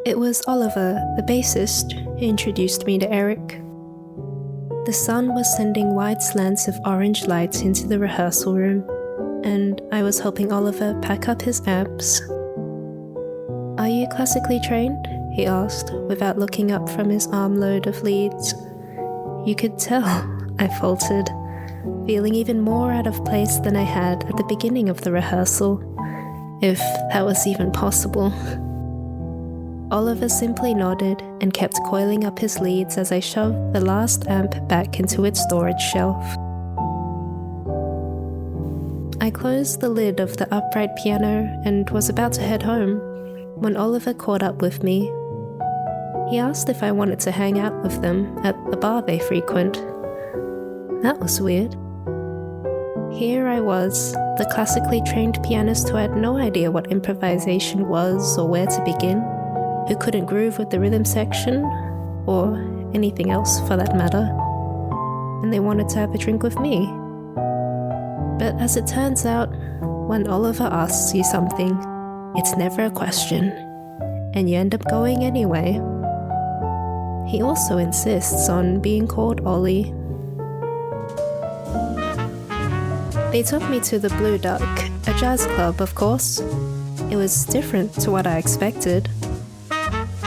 It was Oliver, the bassist, who introduced me to Eric. The sun was sending wide slants of orange light into the rehearsal room, and I was helping Oliver pack up his amps. "Are you classically trained?" he asked, without looking up from his armload of leads. "You could tell," I faltered, feeling even more out of place than I had at the beginning of the rehearsal, if that was even possible. Oliver simply nodded and kept coiling up his leads as I shoved the last amp back into its storage shelf. I closed the lid of the upright piano and was about to head home when Oliver caught up with me. He asked if I wanted to hang out with them at the bar they frequent. That was weird. Here I was, the classically trained pianist who had no idea what improvisation was or where to begin, who couldn't groove with the rhythm section, or anything else for that matter, and they wanted to have a drink with me. But as it turns out, when Oliver asks you something, it's never a question, and you end up going anyway. He also insists on being called Ollie. They took me to the Blue Duck, a jazz club, of course. It was different to what I expected.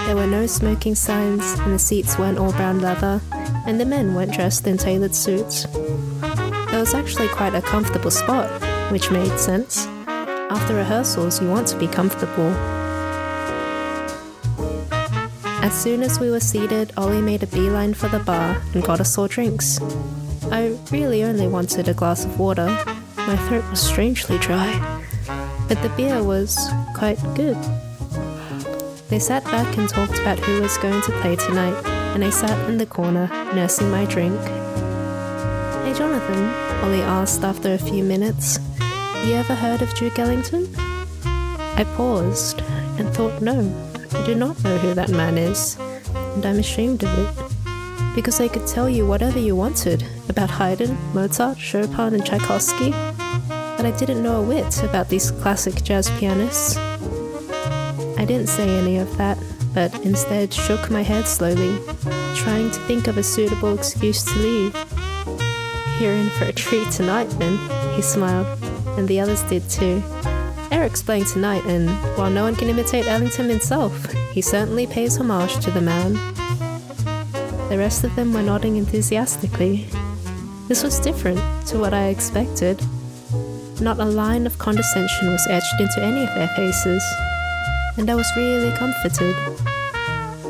There were no smoking signs, and the seats weren't all brown leather, and the men weren't dressed in tailored suits. It was actually quite a comfortable spot, which made sense. After rehearsals, you want to be comfortable. As soon as we were seated, Ollie made a beeline for the bar and got us all drinks. I really only wanted a glass of water. My throat was strangely dry, but the beer was quite good. They sat back and talked about who was going to play tonight, and I sat in the corner, nursing my drink. "Hey Jonathan," Ollie asked after a few minutes, "you ever heard of Duke Ellington?" I paused and thought, no, I do not know who that man is, and I'm ashamed of it, because I could tell you whatever you wanted about Haydn, Mozart, Chopin and Tchaikovsky, but I didn't know a whit about these classic jazz pianists. I didn't say any of that, but instead shook my head slowly, trying to think of a suitable excuse to leave. "You're in for a treat tonight then," he smiled, and the others did too. "Eric's playing tonight, and while no one can imitate Ellington himself, he certainly pays homage to the man." The rest of them were nodding enthusiastically. This was different to what I expected. Not a line of condescension was etched into any of their faces, and I was really comforted.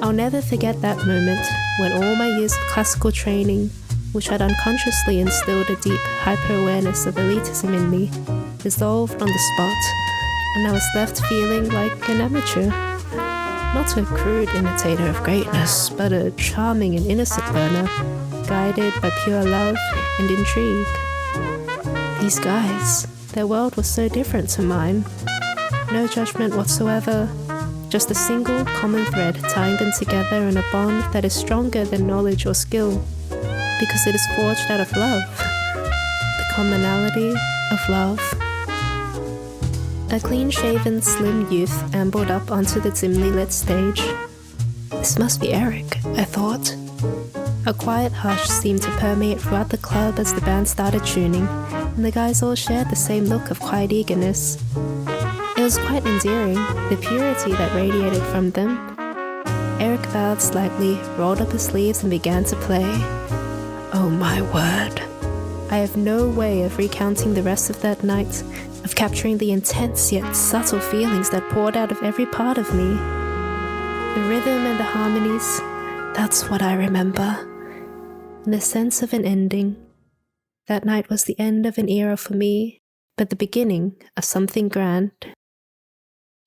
I'll never forget that moment when all my years of classical training, which had unconsciously instilled a deep hyper-awareness of elitism in me, dissolved on the spot, and I was left feeling like an amateur. Not a crude imitator of greatness, but a charming and innocent learner, guided by pure love and intrigue. These guys, their world was so different to mine. No judgment whatsoever, just a single common thread tying them together in a bond that is stronger than knowledge or skill, because it is forged out of love, the commonality of love. A clean-shaven, slim youth ambled up onto the dimly lit stage. This must be Eric, I thought. A quiet hush seemed to permeate throughout the club as the band started tuning, and the guys all shared the same look of quiet eagerness. It was quite endearing, the purity that radiated from them. Eric bowed slightly, rolled up his sleeves and began to play. Oh my word. I have no way of recounting the rest of that night, of capturing the intense yet subtle feelings that poured out of every part of me. The rhythm and the harmonies, that's what I remember. And the sense of an ending. That night was the end of an era for me, but the beginning of something grand.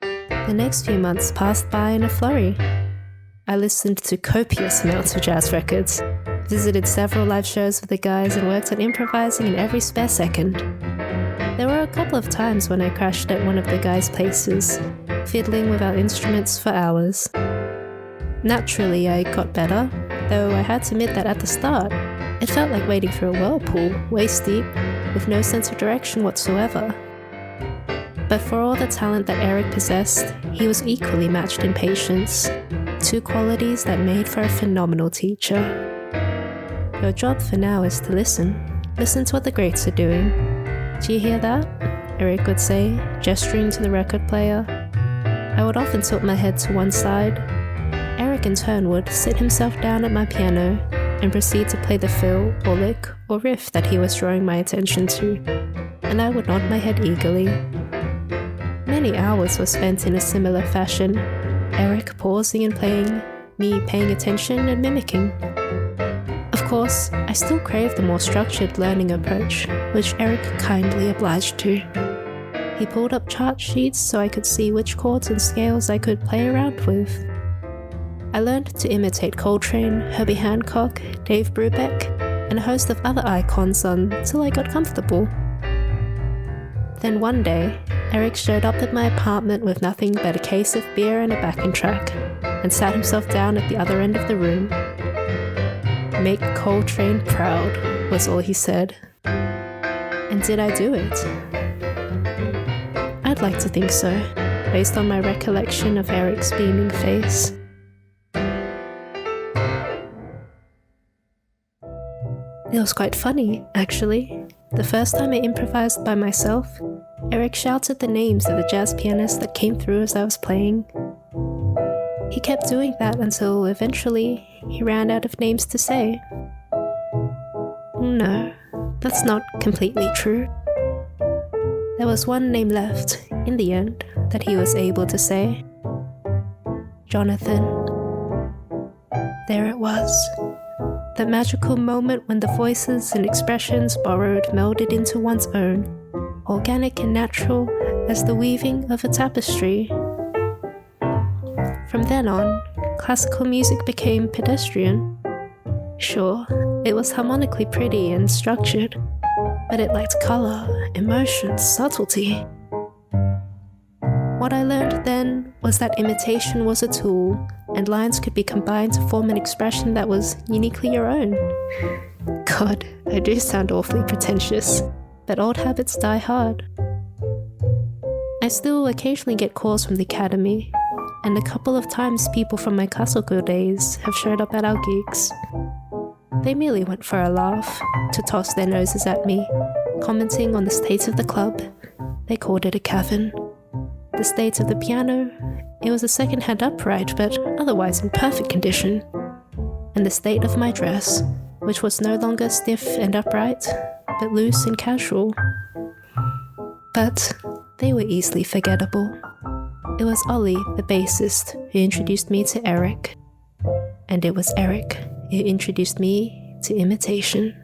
The next few months passed by in a flurry. I listened to copious amounts of jazz records, visited several live shows with the guys, and worked on improvising in every spare second. There were a couple of times when I crashed at one of the guys' places, fiddling with our instruments for hours. Naturally, I got better, though I had to admit that at the start, it felt like wading through a whirlpool, waist deep, with no sense of direction whatsoever. But for all the talent that Eric possessed, he was equally matched in patience, two qualities that made for a phenomenal teacher. Your job for now is to listen. Listen to what the greats are doing. Do you hear that? Eric would say, gesturing to the record player. I would often tilt my head to one side. Eric in turn would sit himself down at my piano and proceed to play the fill or lick or riff that he was drawing my attention to, and I would nod my head eagerly. Many hours were spent in a similar fashion, Eric pausing and playing, me paying attention and mimicking. Of course, I still craved the more structured learning approach, which Eric kindly obliged to. He pulled up chart sheets so I could see which chords and scales I could play around with. I learned to imitate Coltrane, Herbie Hancock, Dave Brubeck, and a host of other icons until I got comfortable. Then one day, Eric showed up at my apartment with nothing but a case of beer and a backing track, and sat himself down at the other end of the room. "Make Coltrane proud," was all he said. And did I do it? I'd like to think so, based on my recollection of Eric's beaming face. It was quite funny, actually. The first time I improvised by myself, Eric shouted the names of the jazz pianists that came through as I was playing. He kept doing that until eventually he ran out of names to say. No, that's not completely true. There was one name left, in the end, that he was able to say. Jonathan. There it was. That magical moment when the voices and expressions borrowed melded into one's own, organic and natural as the weaving of a tapestry. From then on, classical music became pedestrian. Sure, it was harmonically pretty and structured, but it lacked color, emotion, subtlety. What I learned then was that imitation was a tool, and lines could be combined to form an expression that was uniquely your own. God, I do sound awfully pretentious, but old habits die hard. I still occasionally get calls from the academy, and a couple of times people from my classical days have showed up at our gigs. They merely went for a laugh, to toss their noses at me, commenting on the state of the club. They called it a cavern. The state of the piano, it was a second-hand upright, but otherwise in perfect condition. And the state of my dress, which was no longer stiff and upright, but loose and casual. But they were easily forgettable. It was Ollie, the bassist, who introduced me to Eric. And it was Eric who introduced me to imitation.